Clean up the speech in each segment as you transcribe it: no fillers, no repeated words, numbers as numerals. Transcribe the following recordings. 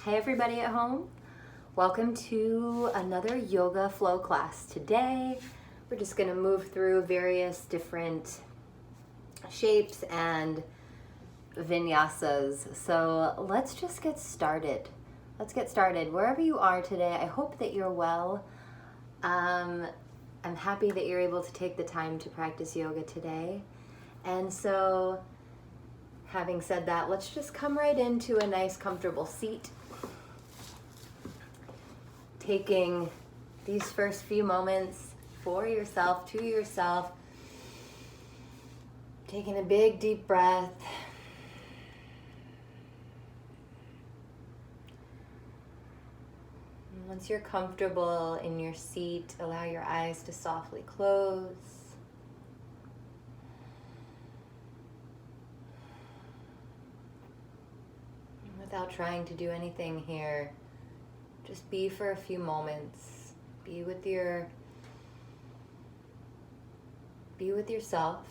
Hey everybody at home, welcome to another yoga flow class. Today we're just going to move through various different shapes and vinyasas. So let's just get started. Wherever you are today, I hope that you're well. I'm happy that you're able to take the time to practice yoga today. And so having said that, let's just come right into a nice comfortable seat. Taking these first few moments for yourself, to yourself. Taking a big deep breath. And once you're comfortable in your seat, allow your eyes to softly close. Without trying to do anything here, just be for a few moments. Be with yourself.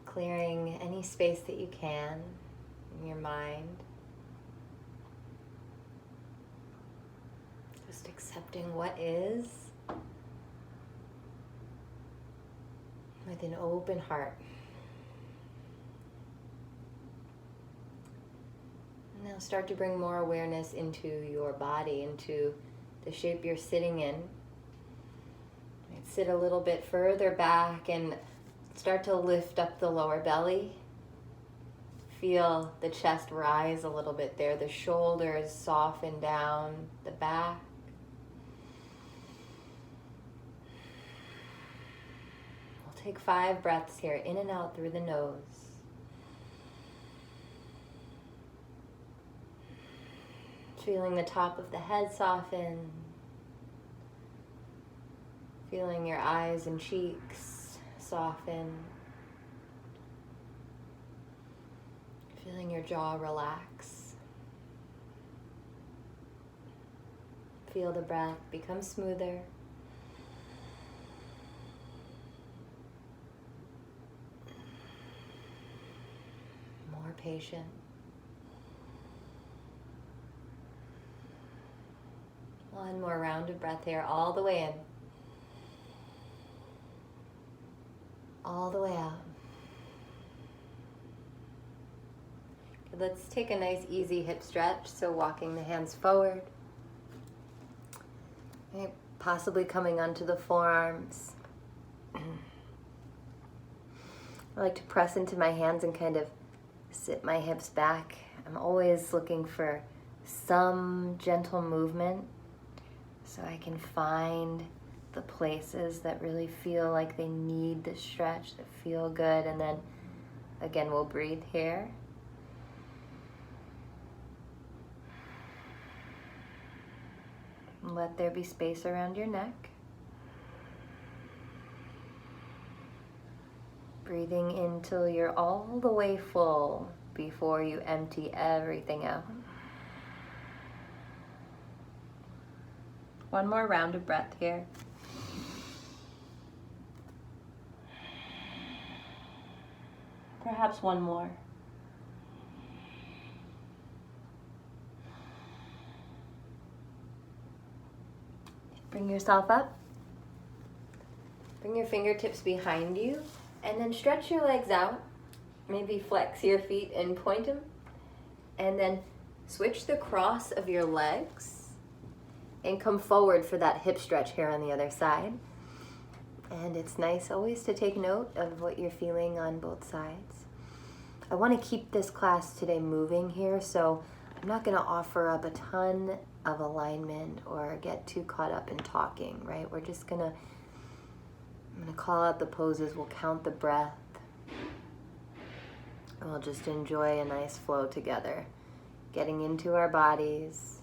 Clearing any space that you can in your mind. Just accepting what is with an open heart. And now start to bring more awareness into your body, into the shape you're sitting in. Sit a little bit further back and start to lift up the lower belly. Feel the chest rise a little bit there, the shoulders soften down, the back. Take 5 breaths here, in and out through the nose. Feeling the top of the head soften. Feeling your eyes and cheeks soften. Feeling your jaw relax. Feel the breath become smoother. Patient. One more round of breath here, all the way in, all the way out. Okay, let's take a nice easy hip stretch, so walking the hands forward. Okay, possibly coming onto the forearms. I like to press into my hands and kind of sit my hips back. I'm always looking for some gentle movement so I can find the places that really feel like they need the stretch, that feel good. And then again, we'll breathe here. And let there be space around your neck. Breathing in till you're all the way full before you empty everything out. One more round of breath here. Perhaps one more. Bring yourself up. Bring your fingertips behind you. And then stretch your legs out. Maybe flex your feet and point them. And then switch the cross of your legs and come forward for that hip stretch here on the other side. And it's nice always to take note of what you're feeling on both sides. I want to keep this class today moving here, so I'm not going to offer up a ton of alignment or get too caught up in talking, right? I'm going to call out the poses, we'll count the breath, and we'll just enjoy a nice flow together. Getting into our bodies,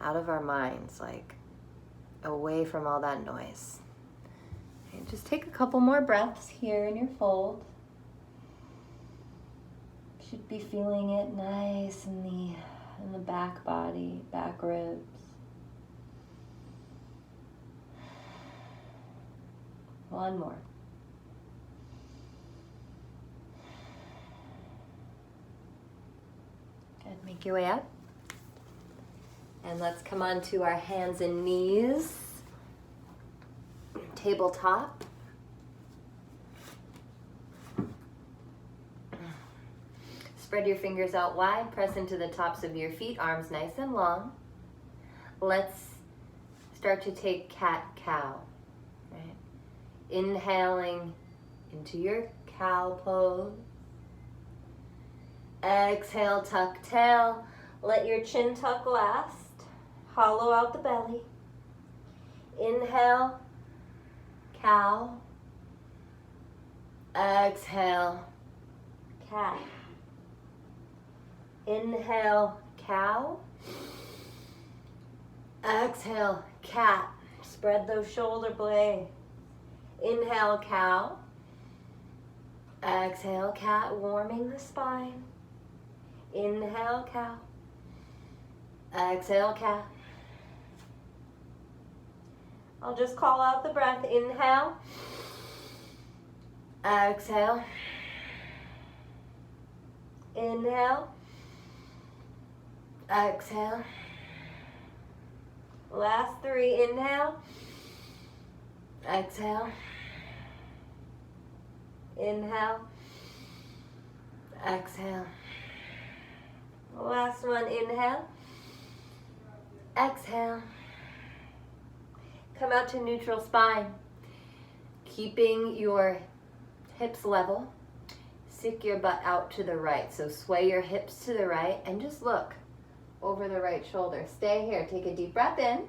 out of our minds, like away from all that noise. And just take a couple more breaths here in your fold. Should be feeling it nice in the back body, back ribs. One more. Good, make your way up. And let's come on to our hands and knees. Tabletop. Spread your fingers out wide, press into the tops of your feet, arms nice and long. Let's start to take cat-cow. Right? Inhaling into your cow pose. Exhale, tuck tail. Let your chin tuck last. Hollow out the belly. Inhale, cow. Exhale, cat. Inhale, cow. Exhale, cat. Spread those shoulder blades. Inhale, cow. Exhale, cat, warming the spine. Inhale, cow. Exhale, cat. I'll just call out the breath. Inhale. Exhale. Inhale. Exhale. Last three. Inhale. Exhale. Inhale. Exhale. Last one. Inhale. Exhale. Come out to neutral spine. Keeping your hips level. Stick your butt out to the right. So sway your hips to the right and just look over the right shoulder. Stay here. Take a deep breath in.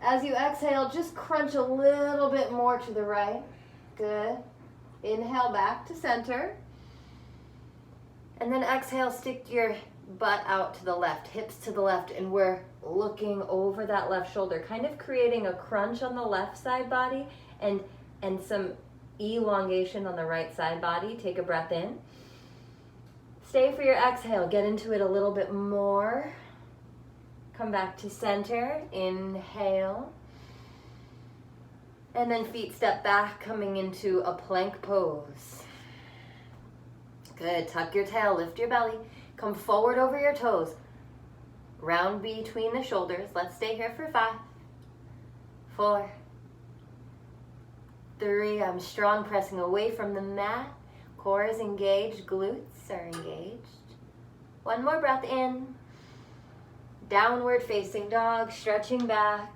As you exhale, just crunch a little bit more to the right. Good. Inhale back to center. And then exhale, stick your butt out to the left, hips to the left, and we're looking over that left shoulder, kind of creating a crunch on the left side body and some elongation on the right side body. Take a breath in. Stay for your exhale. Get into it a little bit more. Come back to center. Inhale. And then feet step back, coming into a plank pose. Good. Tuck your tail, lift your belly. Come forward over your toes. Round between the shoulders. Let's stay here for 5, 4, 3. I'm strong, pressing away from the mat. Core is engaged, glutes are engaged. One more breath in. Downward facing dog, stretching back.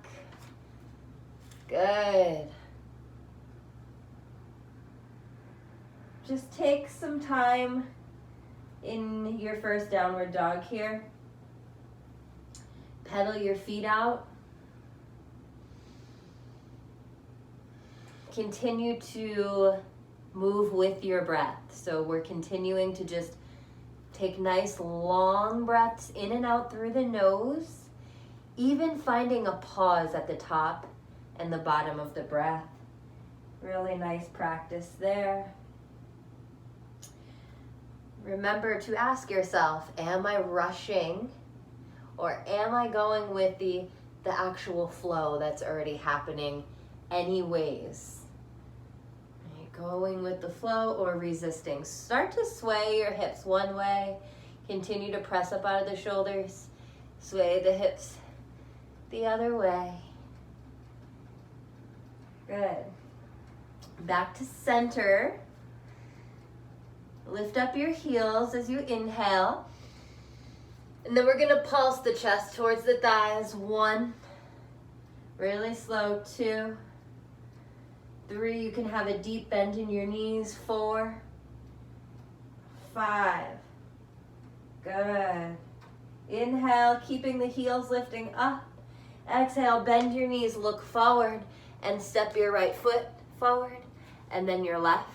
Good. Just take some time in your first downward dog here. Pedal your feet out. Continue to move with your breath. So we're continuing to just take nice long breaths in and out through the nose, even finding a pause at the top and the bottom of the breath. Really nice practice there. Remember to ask yourself, am I rushing or am I going with the actual flow that's already happening anyways? Are you going with the flow or resisting? Start to sway your hips one way. Continue to press up out of the shoulders. Sway the hips the other way. Good. Back to center. Lift up your heels as you inhale. And then we're going to pulse the chest towards the thighs. 1. Really slow. 2. 3. You can have a deep bend in your knees. 4. 5. Good. Inhale, keeping the heels lifting up. Exhale, bend your knees, look forward, and step your right foot forward, and then your left.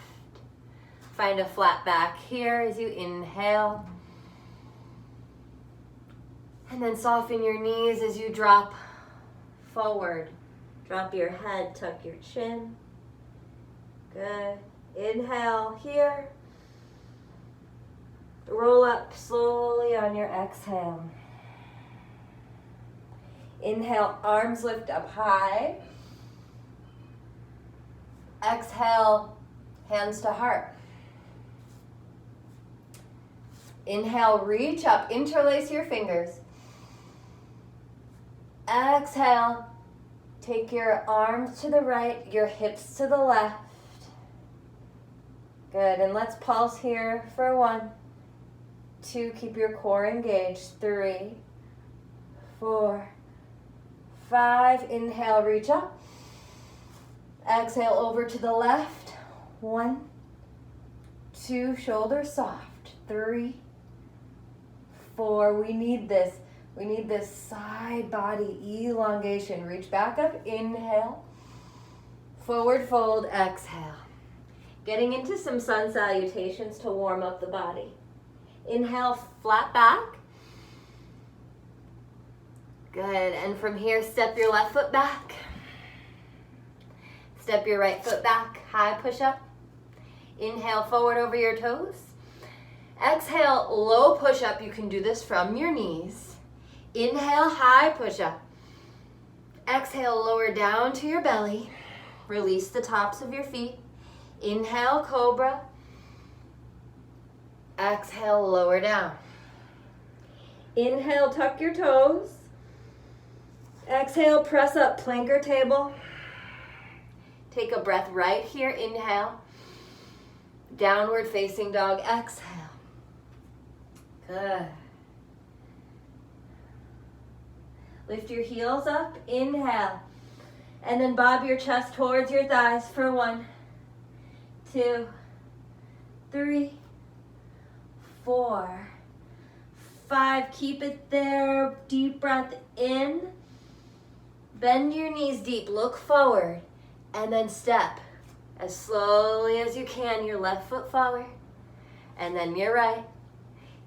Find a flat back here as you inhale. And then soften your knees as you drop forward. Drop your head, tuck your chin. Good. Inhale here. Roll up slowly on your exhale. Inhale, arms lift up high. Exhale, hands to heart. Inhale, reach up, interlace your fingers. Exhale, take your arms to the right, your hips to the left. Good, and let's pulse here for 1, 2, keep your core engaged, 3, 4, 5, inhale, reach up. Exhale, over to the left, 1, 2, shoulders soft, 3, 4, we need this side body elongation. Reach back up, inhale, forward fold, exhale. Getting into some sun salutations to warm up the body. Inhale, flat back. Good, and from here, step your left foot back. Step your right foot back, high push-up. Inhale, forward over your toes. Exhale, low push-up. You can do this from your knees. Inhale, high push-up. Exhale, lower down to your belly. Release the tops of your feet. Inhale, cobra. Exhale, lower down. Inhale, tuck your toes. Exhale, press up, plank or table. Take a breath right here, inhale. Downward facing dog, exhale. Good. Lift your heels up, inhale. And then bob your chest towards your thighs for 1, 2, 3, 4, 5. Keep it there. Deep breath in. Bend your knees deep. Look forward. And then step as slowly as you can. Your left foot forward. And then your right.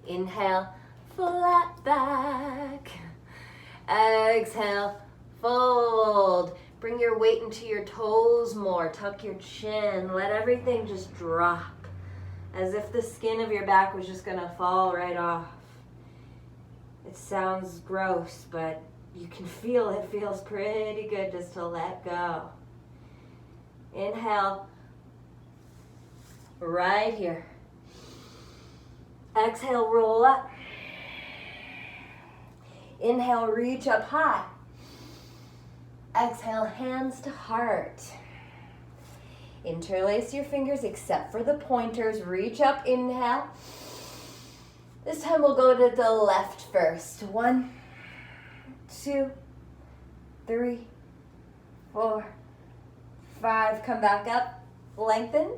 Inhale, flat back. Exhale, fold. Bring your weight into your toes more. Tuck your chin. Let everything just drop. As if the skin of your back was just gonna fall right off. It sounds gross, but you can feel it feels pretty good just to let go. Inhale, right here. Exhale, roll up. Inhale, reach up high. Exhale, hands to heart. Interlace your fingers except for the pointers. Reach up, inhale. This time we'll go to the left first. 1, 2, 3, 4, 5. Come back up. Lengthen.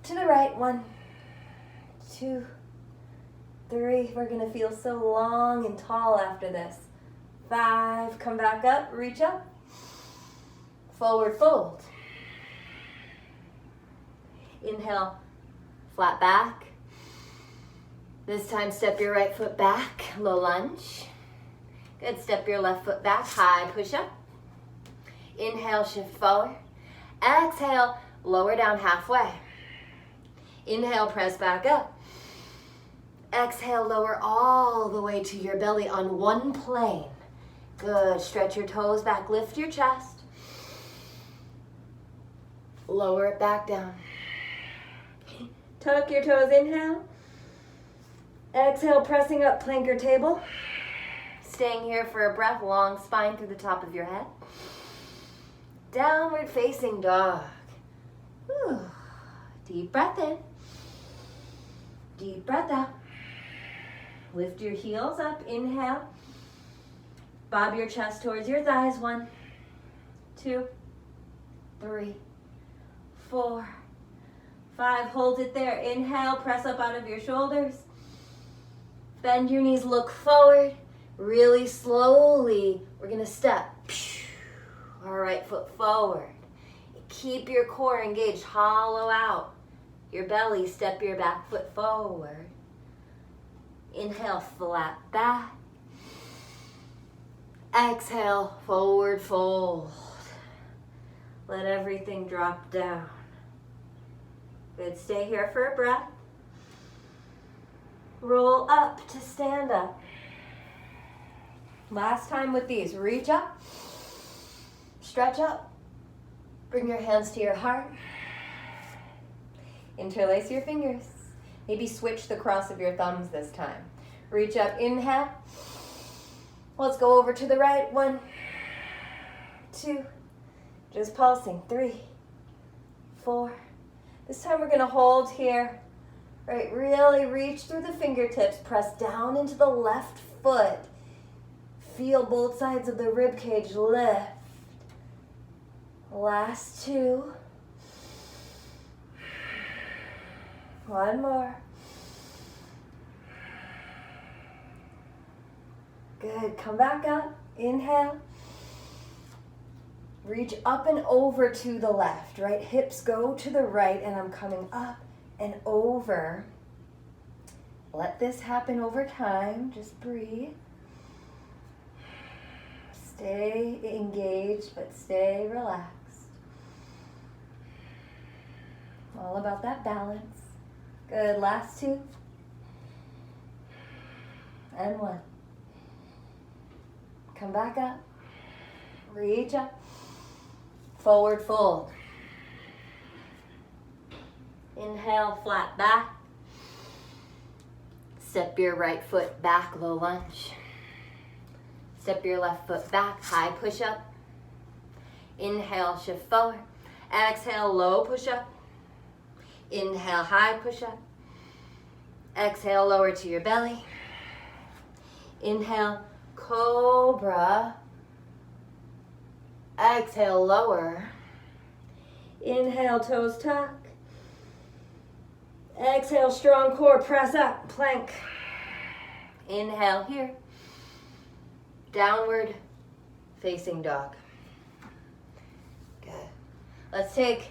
To the right. 1, 2, 3. We're going to feel so long and tall after this. 5. Come back up. Reach up. Forward fold. Inhale, flat back. This time step your right foot back, low lunge. Good, step your left foot back, high push up. Inhale, shift forward. Exhale, lower down halfway. Inhale, press back up. Exhale, lower all the way to your belly on one plane. Good, stretch your toes back, lift your chest. Lower it back down. Tuck your toes, inhale. Exhale, pressing up, plank or table. Staying here for a breath, long spine through the top of your head. Downward facing dog. Whew. Deep breath in. Deep breath out. Lift your heels up, inhale. Bob your chest towards your thighs. 1, 2, 3, 4, 5. Hold it there. Inhale, press up out of your shoulders. Bend your knees, look forward. Really slowly, we're gonna step. All right, foot forward. Keep your core engaged, hollow out your belly, step your back foot forward. Inhale, flat back. Exhale, forward fold. Let everything drop down. Good, stay here for a breath. Roll up to stand up. Last time with these, reach up, stretch up, Bring your hands to your heart. Interlace your fingers. Maybe switch the cross of your thumbs this time. Reach up, inhale. Let's go over to the right. 1, 2, just pulsing. 3, 4. This time we're gonna hold here. Right, really reach through the fingertips. Press down into the left foot. Feel both sides of the rib cage lift. Last 2. 1 more. Good, come back up, inhale. Reach up and over to the left, right? Hips go to the right and I'm coming up and over. Let this happen over time, just breathe. Stay engaged, but stay relaxed. All about that balance. Good, last 2. And 1. Come back up, reach up, forward fold. Inhale, flat back. Step your right foot back, low lunge. Step your left foot back, high push up. Inhale, shift forward. Exhale, low push up. Inhale, high push up. Exhale, lower to your belly. Inhale, cobra. Exhale, lower. Inhale, toes tuck. Exhale, strong core, press up, plank. Inhale here. Downward facing dog. Good. Let's take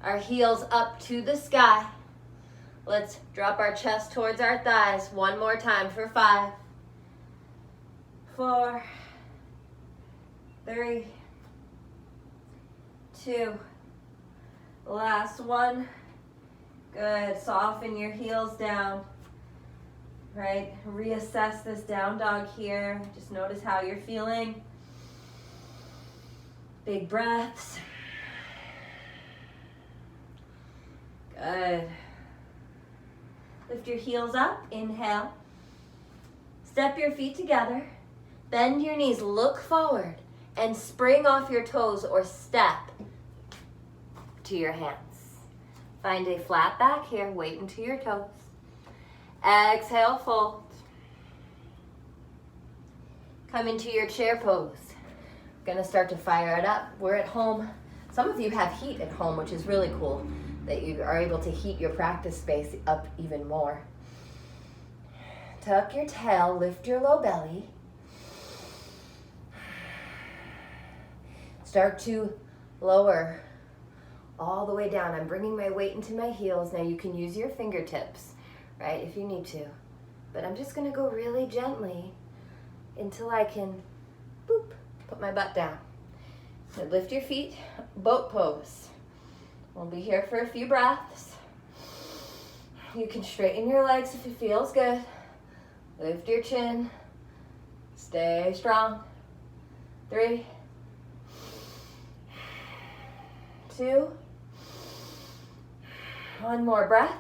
our heels up to the sky. Let's drop our chest towards our thighs. 1 more time for 5, 4, 3, 2, last 1. Good, soften your heels down, right? Reassess this down dog here. Just notice how you're feeling. Big breaths. Good. Lift your heels up, inhale. Step your feet together. Bend your knees, look forward, and spring off your toes or step to your hands. Find a flat back here, weight into your toes. Exhale, fold. Come into your chair pose. Gonna start to fire it up. We're at home. Some of you have heat at home, which is really cool, that you are able to heat your practice space up even more. Tuck your tail, lift your low belly. Start to lower all the way down. I'm bringing my weight into my heels. Now you can use your fingertips, right, if you need to. But I'm just gonna go really gently until I can, boop, put my butt down. So lift your feet, boat pose. We'll be here for a few breaths. You can straighten your legs if it feels good. Lift your chin. Stay strong. 3, 2, 1 more breath.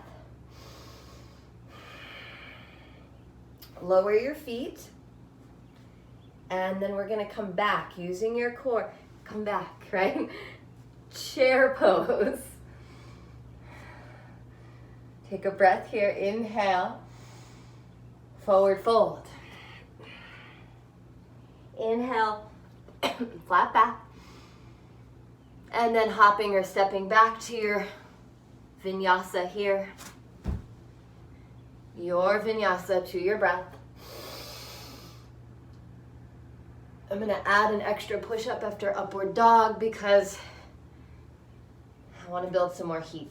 Lower your feet. And then we're gonna come back using your core. Come back, right? Chair pose. Take a breath here, inhale. Forward fold. Inhale, flat back. And then hopping or stepping back to your Vinyasa here. Your Vinyasa to your breath. I'm gonna add an extra push-up after upward dog because I wanna build some more heat.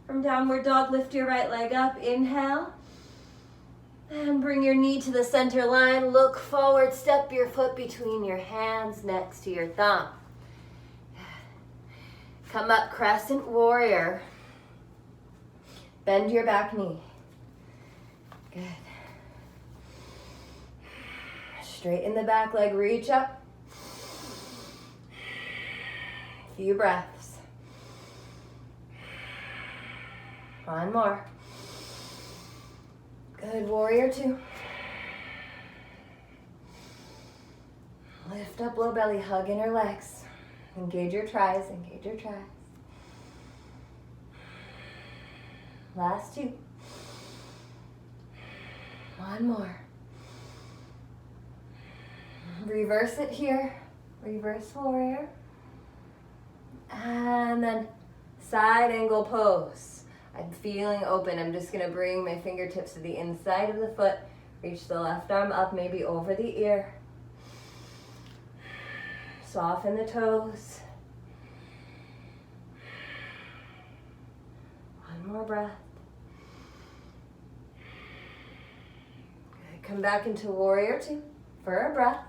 From downward dog, lift your right leg up, inhale. And bring your knee to the center line, look forward, step your foot between your hands next to your thumb. Come up, crescent warrior. Bend your back knee. Good. Straighten the back leg, reach up. Few breaths. One more. Good, warrior two. Lift up low belly, hug inner legs. Engage your tries, engage your tries. Last two. One more. Reverse it here. Reverse warrior. And then side angle pose. I'm feeling open. I'm just going to bring my fingertips to the inside of the foot. Reach the left arm up, maybe over the ear. Soften the toes. One more breath. Good. Come back into warrior two for a breath.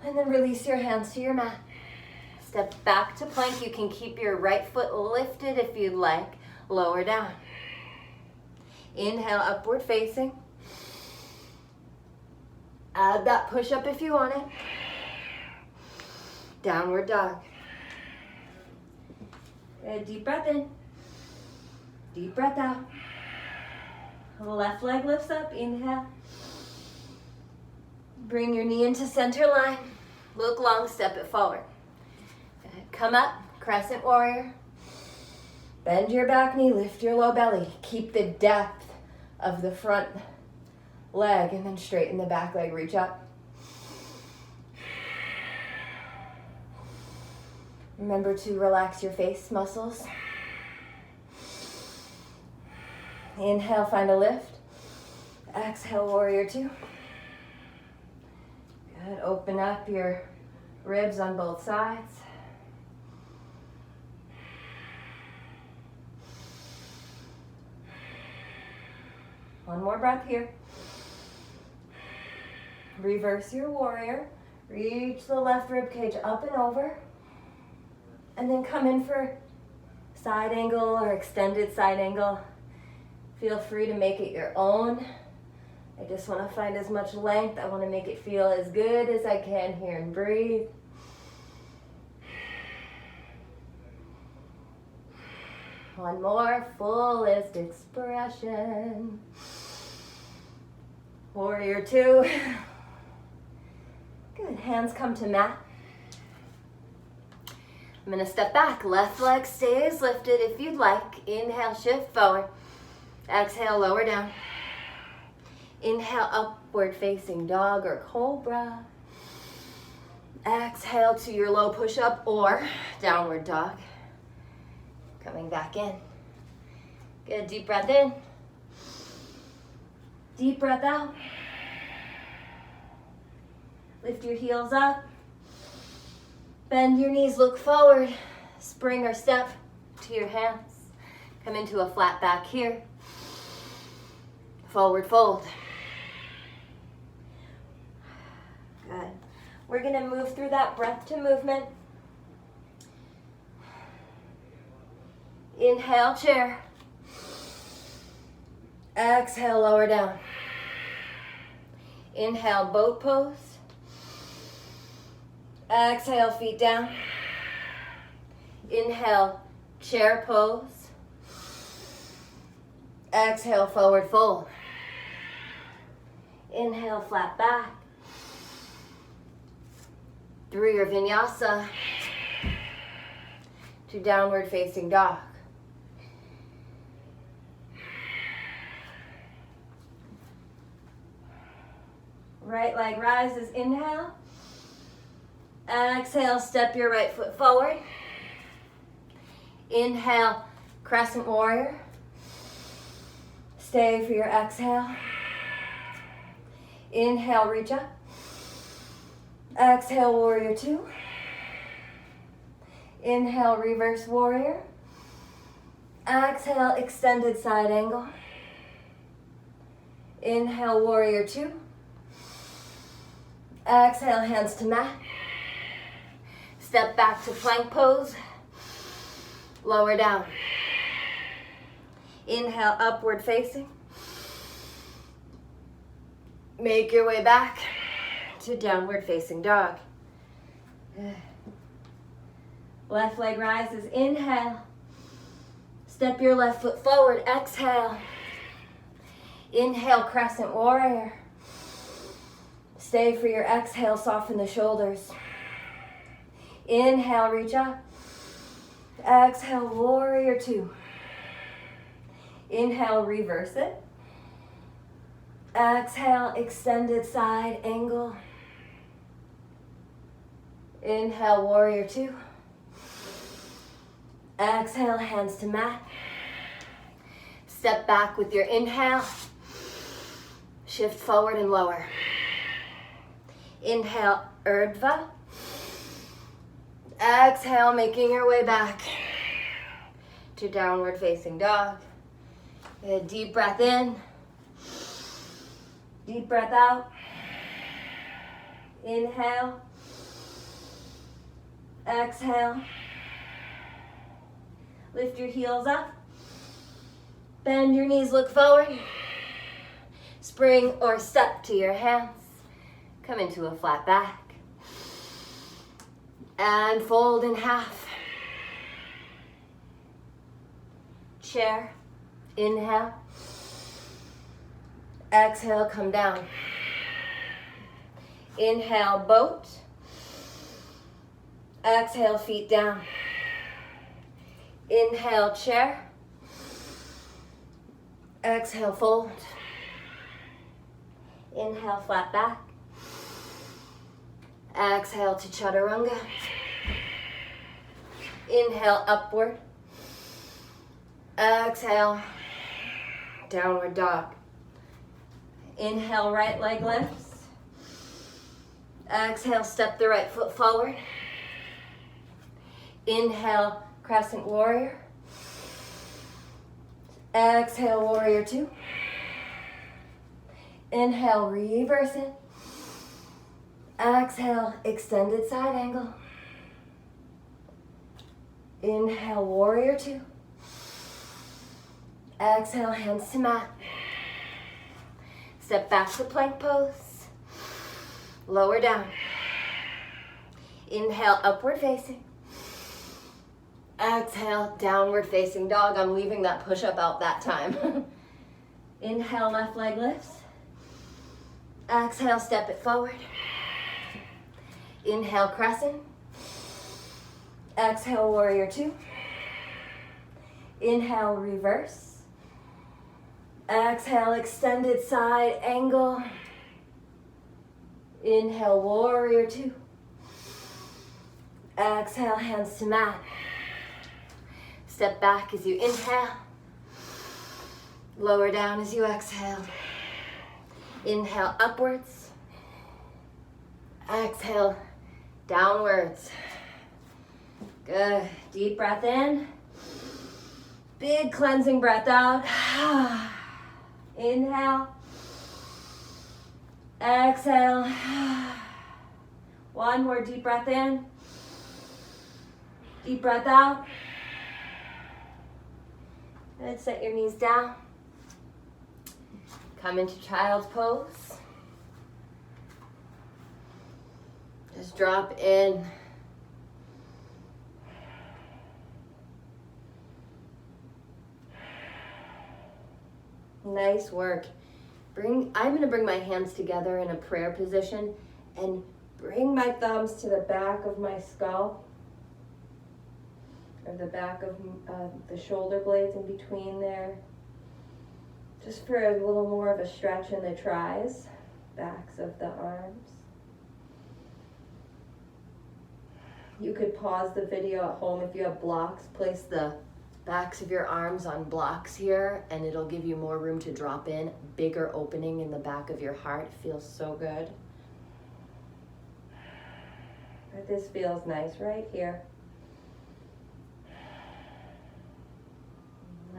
And then release your hands to your mat. Step back to plank. You can keep your right foot lifted if you'd like. Lower down. Inhale, upward facing. Add that push up if you want it. Downward dog. Good, deep breath in. Deep breath out. The left leg lifts up, inhale. Bring your knee into center line. Look long, step it forward. Come up, crescent warrior. Bend your back knee, lift your low belly. Keep the depth of the front leg and then straighten the back leg, reach up. Remember to relax your face muscles. Inhale, find a lift. Exhale, warrior two. Good, open up your ribs on both sides. One more breath here. Reverse your warrior. Reach the left rib cage up and over. And then come in for side angle or extended side angle. Feel free to make it your own. I just want to find as much length. I want to make it feel as good as I can here and breathe. One more, fullest expression. Warrior two. Good, hands come to mat. I'm gonna step back. Left leg stays lifted if you'd like. Inhale, shift forward. Exhale, lower down. Inhale, upward facing dog or cobra. Exhale to your low push-up or downward dog. Coming back in. Good, deep breath in. Deep breath out. Lift your heels up. Bend your knees, look forward. Spring or step to your hands. Come into a flat back here. Forward fold. Good. We're gonna move through that breath to movement. Inhale, chair. Exhale, lower down. Inhale, boat pose. Exhale, feet down. Inhale, chair pose. Exhale, forward fold. Inhale, flat back. Through your vinyasa to downward facing dog. Right leg rises, inhale. Exhale, step your right foot forward. Inhale, crescent warrior. Stay for your exhale. Inhale, reach up. Exhale, warrior two. Inhale, reverse warrior. Exhale, extended side angle. Inhale, warrior two. Exhale, hands to mat. Step back to plank pose. Lower down. Inhale, upward facing. Make your way back to downward facing dog. Left leg rises, inhale. Step your left foot forward, exhale. Inhale, crescent warrior. Stay for your exhale, soften the shoulders. Inhale, reach up. Exhale, warrior two. Inhale, reverse it. Exhale, extended side angle. Inhale, warrior two. Exhale, hands to mat. Step back with your inhale. Shift forward and lower. Inhale, Urdhva. Exhale, making your way back to downward facing dog. A deep breath in. Deep breath out. Inhale. Exhale. Lift your heels up. Bend your knees, look forward. Spring or step to your hands. Come into a flat back. And fold in half. Chair. Inhale. Exhale, come down. Inhale, boat. Exhale, feet down. Inhale, chair. Exhale, fold. Inhale, flat back. Exhale to chaturanga. Inhale, upward. Exhale, downward dog. Inhale, right leg lifts. Exhale, step the right foot forward. Inhale, crescent warrior. Exhale, warrior two. Inhale, reverse it. Exhale, extended side angle. Inhale, warrior two. Exhale, hands to mat. Step back to plank pose. Lower down. Inhale, upward facing. Exhale, downward facing dog. I'm leaving that push-up out that time. Inhale, left leg lifts. Exhale, step it forward. Inhale, crescent. Exhale, warrior two. Inhale, reverse. Exhale, extended side angle. Inhale, warrior two. Exhale, hands to mat. Step back as you inhale. Lower down as you exhale. Inhale, upwards. Exhale, downwards. Good. Deep breath in. Big cleansing breath out. Inhale. Exhale. One more deep breath in. Deep breath out. And set your knees down. Come into child's pose. Just drop in. Nice work. I'm going to bring my hands together in a prayer position and bring my thumbs to the back of my skull, or the back of the shoulder blades in between there, just for a little more of a stretch in the tris, backs of the arms. You could pause the video at home if you have blocks. Place the backs of your arms on blocks here, and it'll give you more room to drop in. Bigger opening in the back of your heart. Feels so good. But this feels nice right here.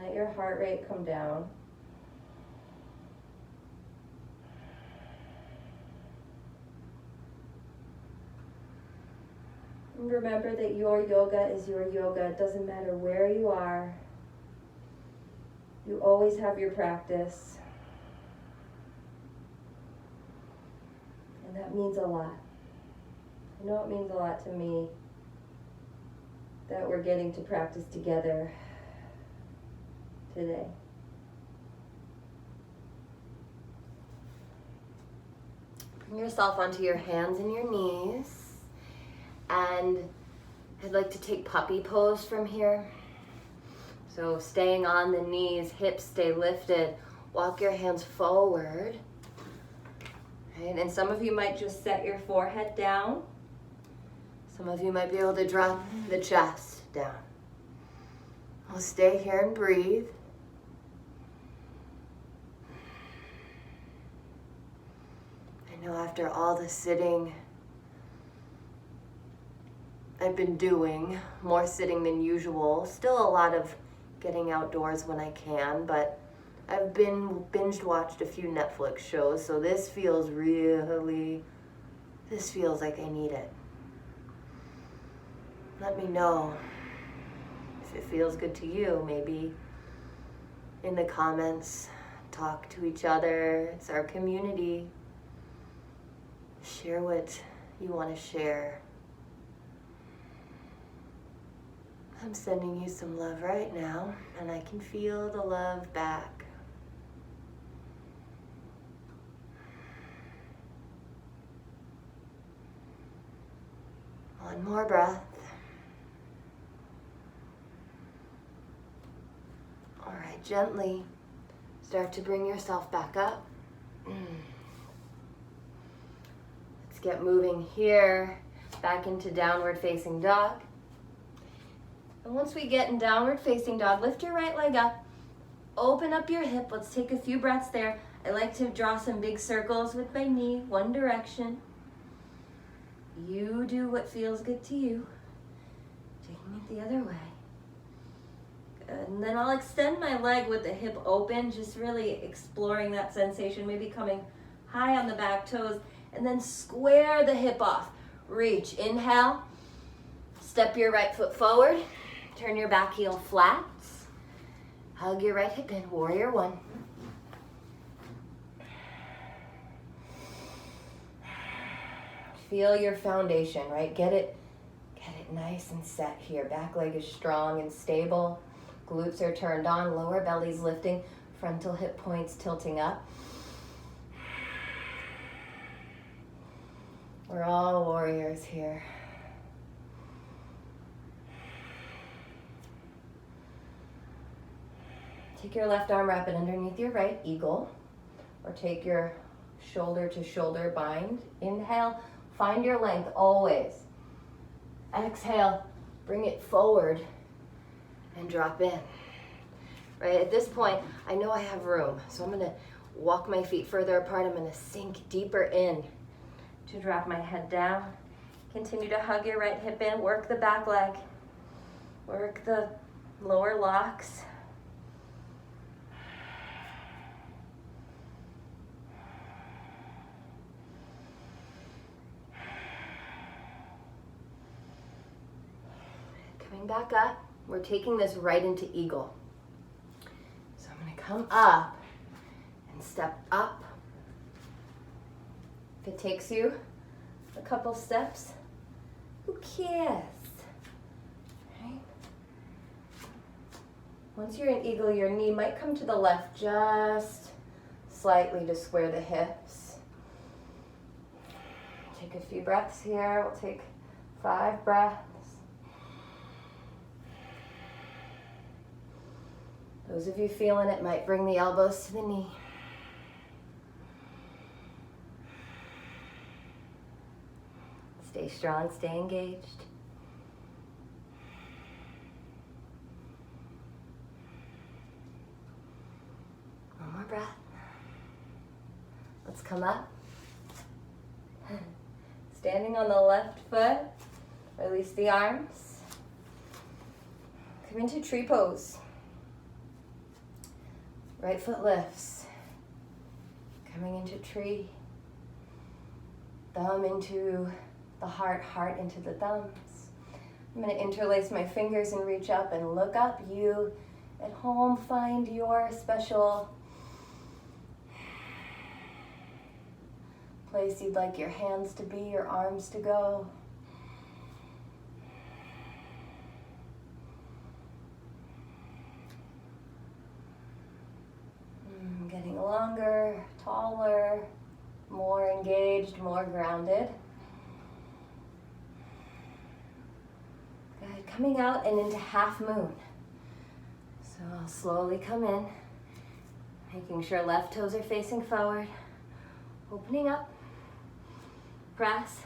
Let your heart rate come down. And remember that your yoga is your yoga. It doesn't matter where you are. You always have your practice. And that means a lot. I know it means a lot to me. that we're getting to practice together today. Bring yourself onto your hands and your knees, and I'd like to take puppy pose from here. So staying on the knees, hips stay lifted, walk your hands forward. Right? And some of you might just set your forehead down. Some of you might be able to drop the chest down. I'll stay here and breathe. I know after all the sitting I've been doing, more sitting than usual, still a lot of getting outdoors when I can, but I've been binge watched a few Netflix shows, so this feels like I need it. Let me know if it feels good to you. Maybe in the comments, talk to each other. It's our community. Share what you want to share. I'm sending you some love right now, and I can feel the love back. One more breath. All right, gently start to bring yourself back up. Let's get moving here, back into downward facing dog. And once we get in downward facing dog, lift your right leg up, open up your hip. Let's take a few breaths there. I like to draw some big circles with my knee, one direction. You do what feels good to you. Taking it the other way. Good. And then I'll extend my leg with the hip open, just really exploring that sensation, maybe coming high on the back toes, and then square the hip off. Reach, inhale, step your right foot forward, turn your back heel flat, hug your right hip in, warrior one. Feel your foundation, right? Get it nice and set here. Back leg is strong and stable. Glutes are turned on, lower belly's lifting, frontal hip points tilting up. We're all warriors here. Take your left arm, wrap it underneath your right, eagle, or take your shoulder to shoulder bind. Inhale, find your length always. Exhale, bring it forward and drop in. Right, at this point, I know I have room, so I'm gonna walk my feet further apart. I'm gonna sink deeper in to drop my head down. Continue to hug your right hip in, work the back leg, work the lower locks. Coming back up, we're taking this right into eagle. So I'm gonna come up and step up. If it takes you a couple steps, who cares? Right? Once you're in eagle, your knee might come to the left just slightly to square the hips. Take a few breaths here. We'll take 5 breaths. Those of you feeling it might bring the elbows to the knee. Stay strong, stay engaged. One more breath. Let's come up. Standing on the left foot, release the arms. Come into tree pose. Right foot lifts. Coming into tree. Thumb into the heart, heart into the thumbs. I'm going to interlace my fingers and reach up and look up. You at home find your special place you'd like your hands to be, your arms to go. I'm getting longer, taller, more engaged, more grounded. Good. Coming out and into half moon. So I'll slowly come in, making sure left toes are facing forward, opening up, press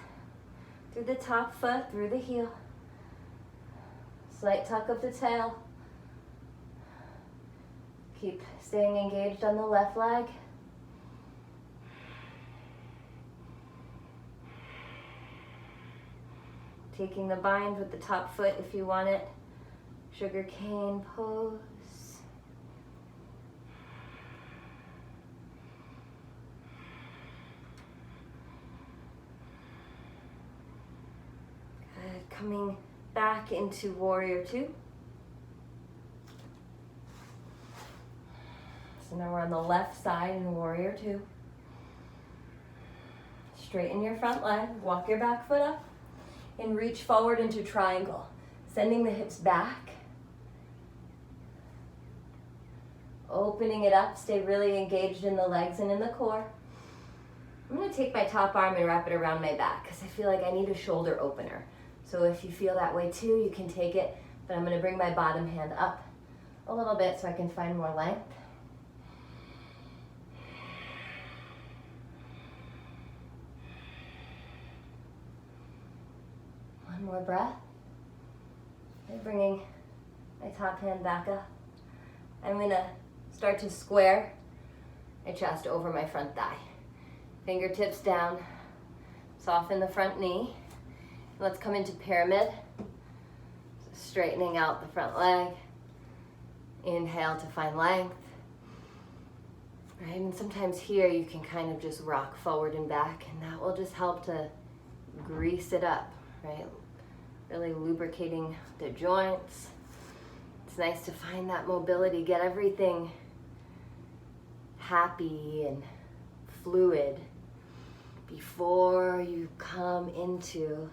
through the top foot, through the heel, slight tuck of the tail. Keep staying engaged on the left leg. Taking the bind with the top foot if you want it. Sugar cane pose. Good. Coming back into warrior two. So now we're on the left side in warrior two. Straighten your front leg, walk your back foot up, and reach forward into triangle, sending the hips back. Opening it up, stay really engaged in the legs and in the core. I'm gonna take my top arm and wrap it around my back because I feel like I need a shoulder opener. So if you feel that way too, you can take it, but I'm gonna bring my bottom hand up a little bit so I can find more length. One more breath. And bringing my top hand back up. I'm gonna start to square my chest over my front thigh. Fingertips down, soften the front knee. Let's come into pyramid. So straightening out the front leg. Inhale to find length. Right, and sometimes here you can kind of just rock forward and back, and that will just help to grease it up, right? Really lubricating the joints. It's nice to find that mobility, get everything happy and fluid before you come into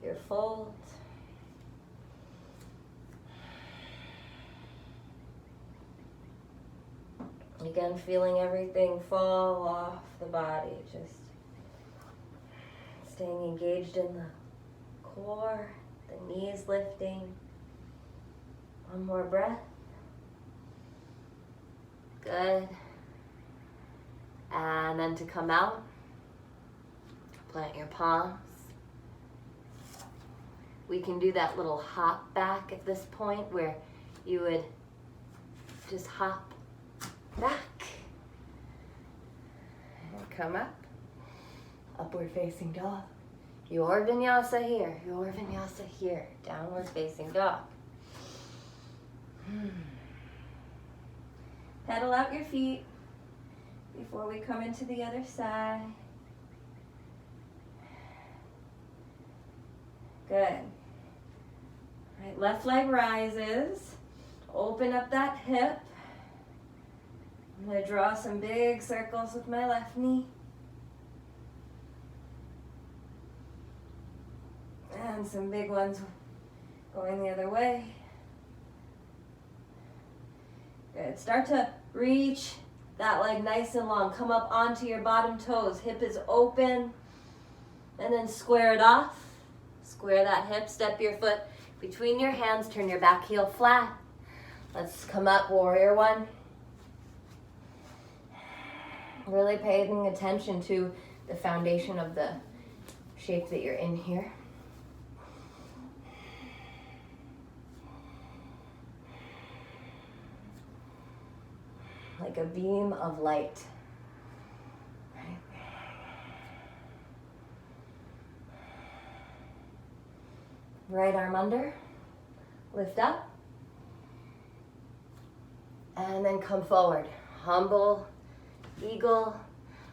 your fold. Again, feeling everything fall off the body, just staying engaged in the core, the knees lifting. One more breath. Good. And then to come out, plant your palms. We can do that little hop back at this point where you would just hop back and come up. Upward facing dog. Your vinyasa here, your vinyasa here. Downward facing dog. Pedal out your feet before we come into the other side. Good. All right, left leg rises. Open up that hip. I'm going to draw some big circles with my left knee. And some big ones going the other way. Good. Start to reach that leg nice and long. Come up onto your bottom toes. Hip is open. And then square it off. Square that hip. Step your foot between your hands. Turn your back heel flat. Let's come up, warrior one. Really paying attention to the foundation of the shape that you're in here. Like a beam of light. Right arm under, lift up, and then come forward. Humble, eagle.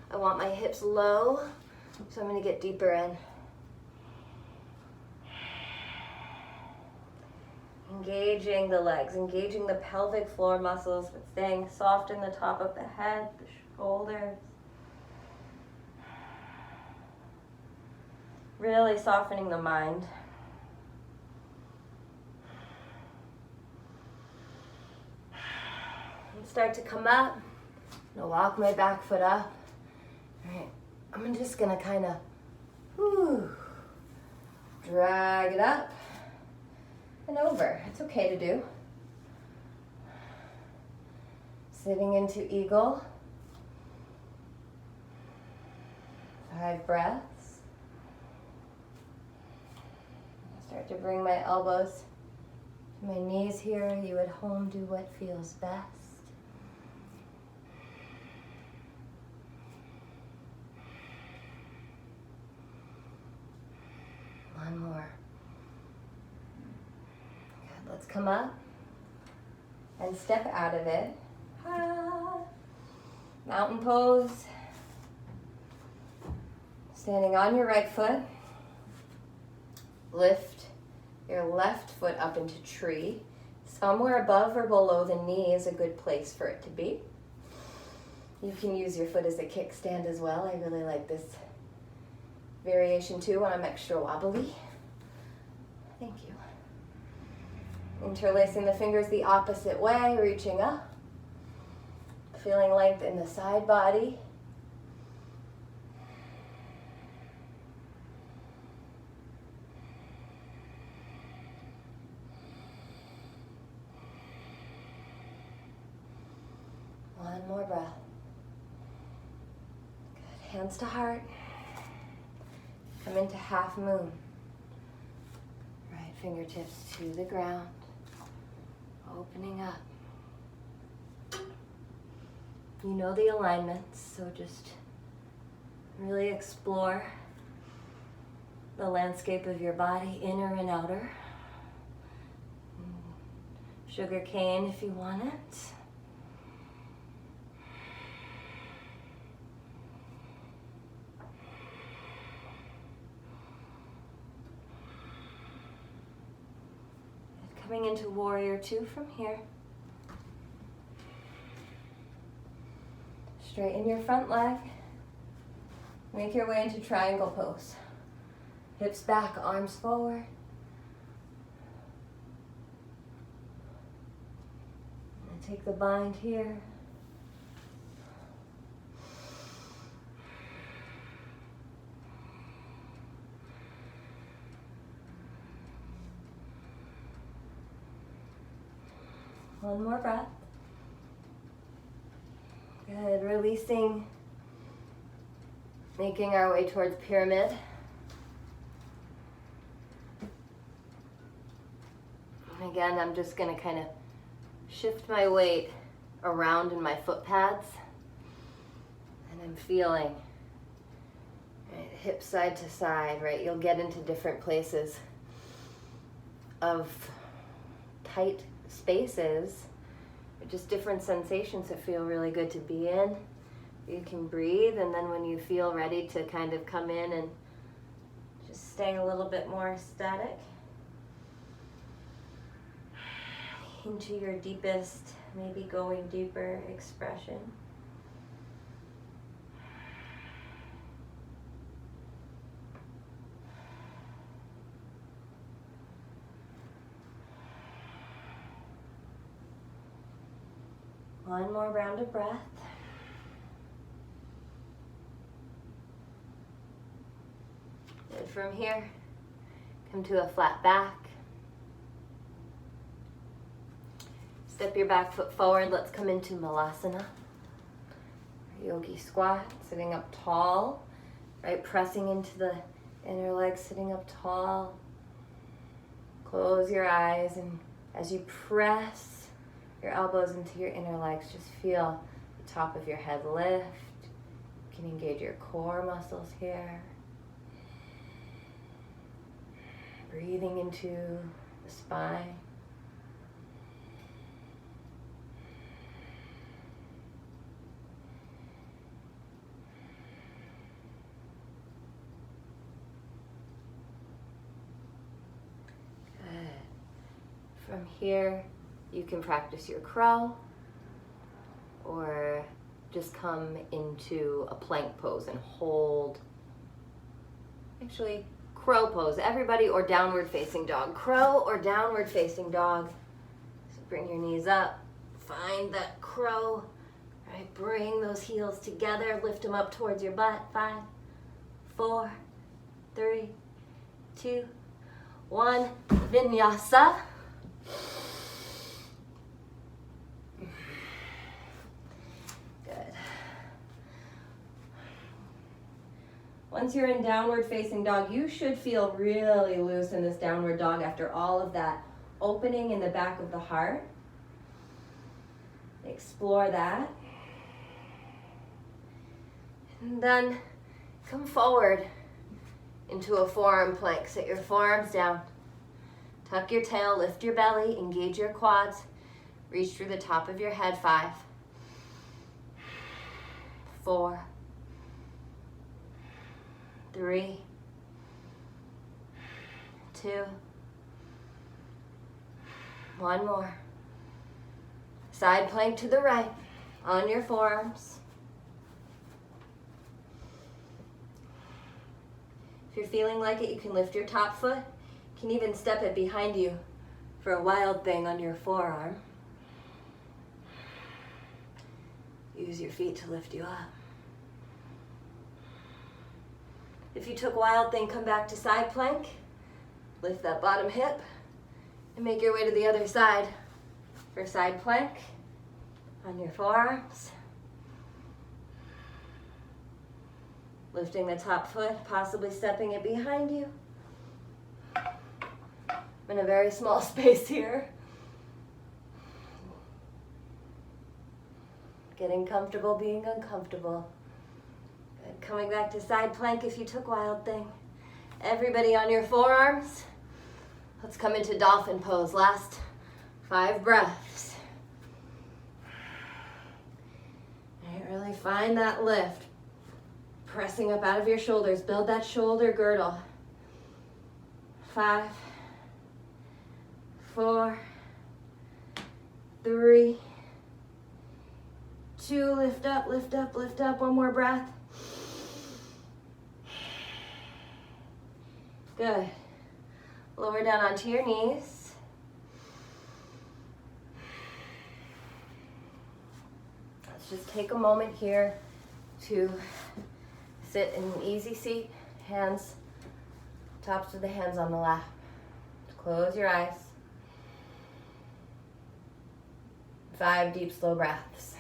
I want my hips low, so I'm going to get deeper in. Engaging the legs, engaging the pelvic floor muscles, but staying soft in the top of the head, the shoulders. Really softening the mind. start to come up. I'm gonna walk my back foot up. All right, I'm just gonna kind of drag it up and over. It's okay to do. Sitting into eagle. 5 breaths. Start to bring my elbows to my knees here. You at home do what feels best. One more. Good. Let's come up and step out of it. Mountain pose. Standing on your right foot. Lift your left foot up into tree. Somewhere above or below the knee is a good place for it to be. You can use your foot as a kickstand as well. I really like this variation too when I'm extra wobbly. Thank you. Interlacing the fingers the opposite way, reaching up. Feeling length in the side body. One more breath. Good. Hands to heart. Come into half moon. Right fingertips to the ground. Opening up. You know the alignments, so just really explore the landscape of your body, inner and outer. Sugar cane if you want it. Coming into warrior 2 from here. Straighten your front leg. Make your way into triangle pose. Hips back, arms forward. And take the bind here. One more breath. Good, releasing, making our way towards pyramid. And again, I'm just gonna kind of shift my weight around in my foot pads. And I'm feeling, right, hip side to side, right? You'll get into different places of tight spaces. Just different sensations that feel really good to be in. You can breathe, and then when you feel ready to kind of come in and just stay a little bit more static into your deepest, maybe going deeper expression. One more round of breath. And from here, come to a flat back. Step your back foot forward. Let's come into Malasana. Yogi squat, sitting up tall, right? Pressing into the inner leg, sitting up tall. Close your eyes, and as you press your elbows into your inner legs, just feel the top of your head lift. You can engage your core muscles here. Breathing into the spine. Good. From here, you can practice your crow, or just come into a plank pose and hold. Actually, crow pose, everybody, or downward facing dog. Crow or downward facing dog. So bring your knees up, Find that crow. Right, bring those heels together, lift them up towards your butt. 5, 4, 3, 2, 1. Vinyasa. Good. Once you're in downward facing dog, you should feel really loose in this downward dog after all of that opening in the back of the heart. Explore that. And then come forward into a forearm plank. Sit your forearms down. Tuck your tail, lift your belly, engage your quads. Reach through the top of your head. 5, 4, 3, 2, 1 more. Side plank to the right on your forearms. If you're feeling like it, you can lift your top foot. You can even step it behind you for a wild thing on your forearm. Use your feet to lift you up. If you took wild thing, come back to side plank. Lift that bottom hip and make your way to the other side for side plank on your forearms. Lifting the top foot, possibly stepping it behind you. I'm in a very small space here. Getting comfortable being uncomfortable. Good. Coming back to side plank if you took wild thing. Everybody on your forearms. Let's come into dolphin pose. Last 5 breaths. All right, really find that lift. Pressing up out of your shoulders. Build that shoulder girdle. 5, 4, 3, 2, lift up, lift up, lift up. 1 more breath. Good. Lower down onto your knees. Let's just take a moment here to sit in an easy seat. Hands, tops of the hands on the lap. Close your eyes. 5 deep, slow breaths.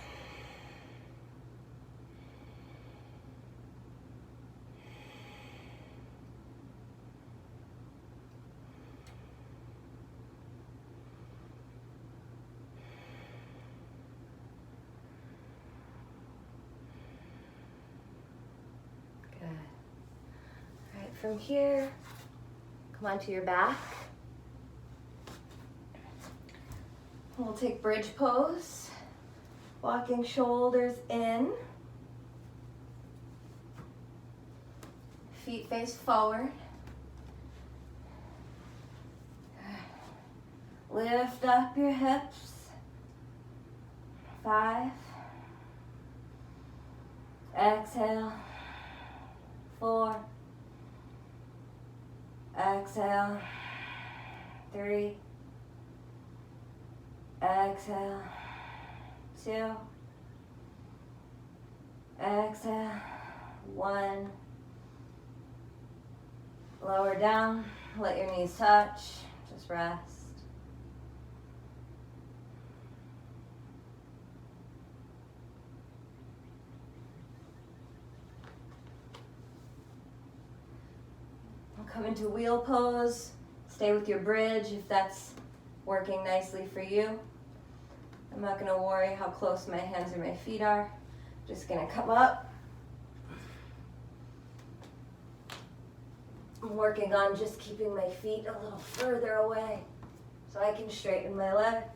From here, come onto your back. We'll take bridge pose, walking shoulders in, feet face forward. Lift up your hips. 5. Exhale. 4. Exhale. 3. Exhale. 2. Exhale. 1. Lower down. Let your knees touch. Just rest. Come into wheel pose. Stay with your bridge if that's working nicely for you. I'm not going to worry how close my hands or my feet are. Just going to come up. I'm working on just keeping my feet a little further away so I can straighten my legs.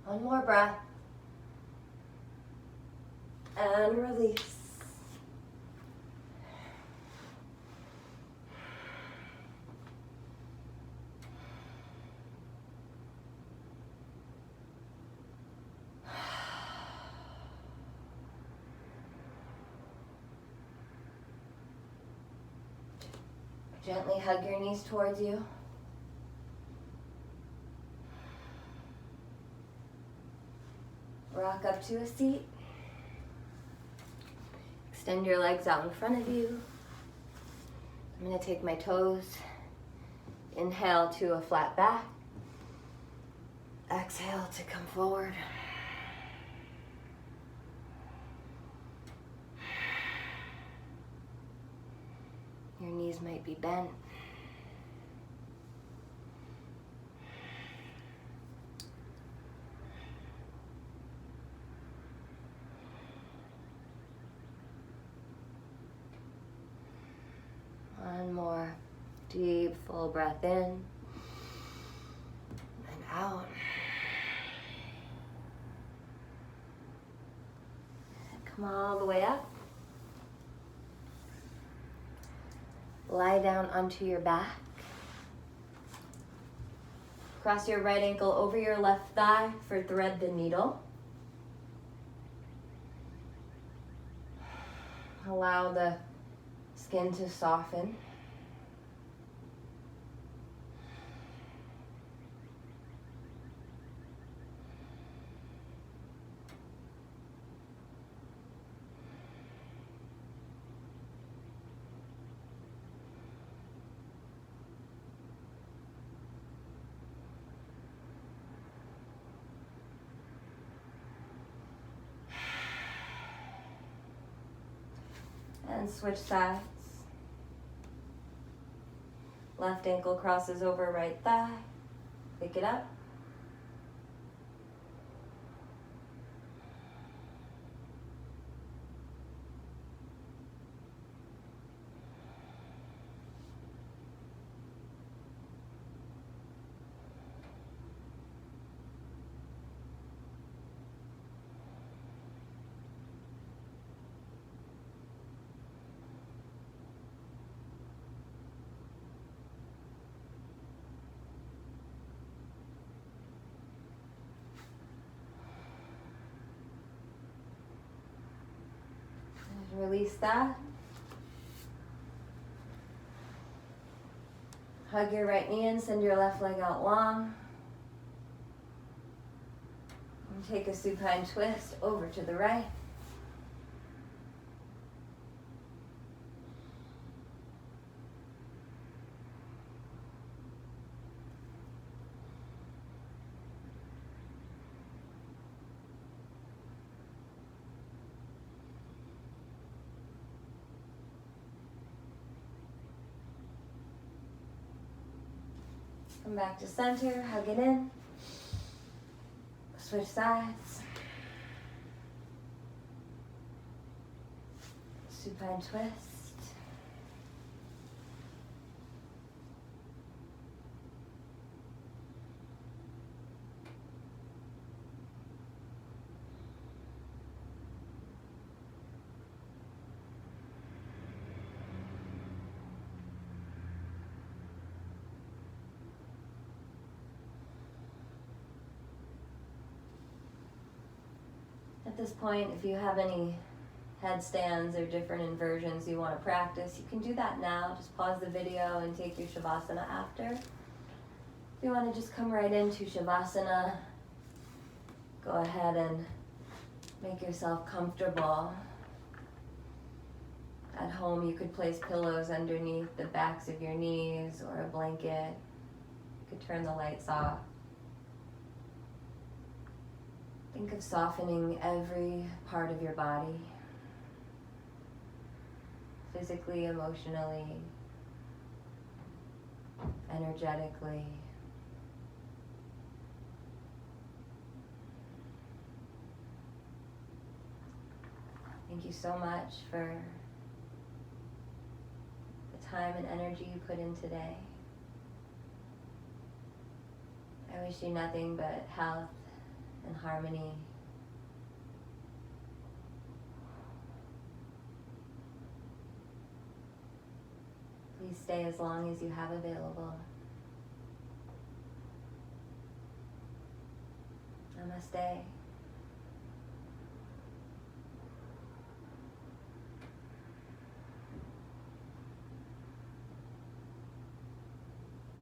One more breath. And release. Gently hug your knees towards you. Rock up to a seat. Extend your legs out in front of you. I'm going to take my toes. Inhale to a flat back. Exhale to come forward. Your knees might be bent. One more deep, full breath in and out. Come all the way up. Lie down onto your back. Cross your right ankle over your left thigh for thread the needle. Allow the skin to soften. And switch sides. Left ankle crosses over right thigh. Pick it up. Release that. Hug your right knee in, send your left leg out long. And take a supine twist over to the right. Come back to center, hug it in. Switch sides. Supine twist. At this point, if you have any headstands or different inversions you want to practice, you can do that now. Just pause the video and take your shavasana after. If you want to just come right into shavasana, go ahead and make yourself comfortable. At home, you could place pillows underneath the backs of your knees or a blanket. You could turn the lights off. Think of softening every part of your body, physically, emotionally, energetically. Thank you so much for the time and energy you put in today. I wish you nothing but health and harmony. Please stay as long as you have available. Namaste.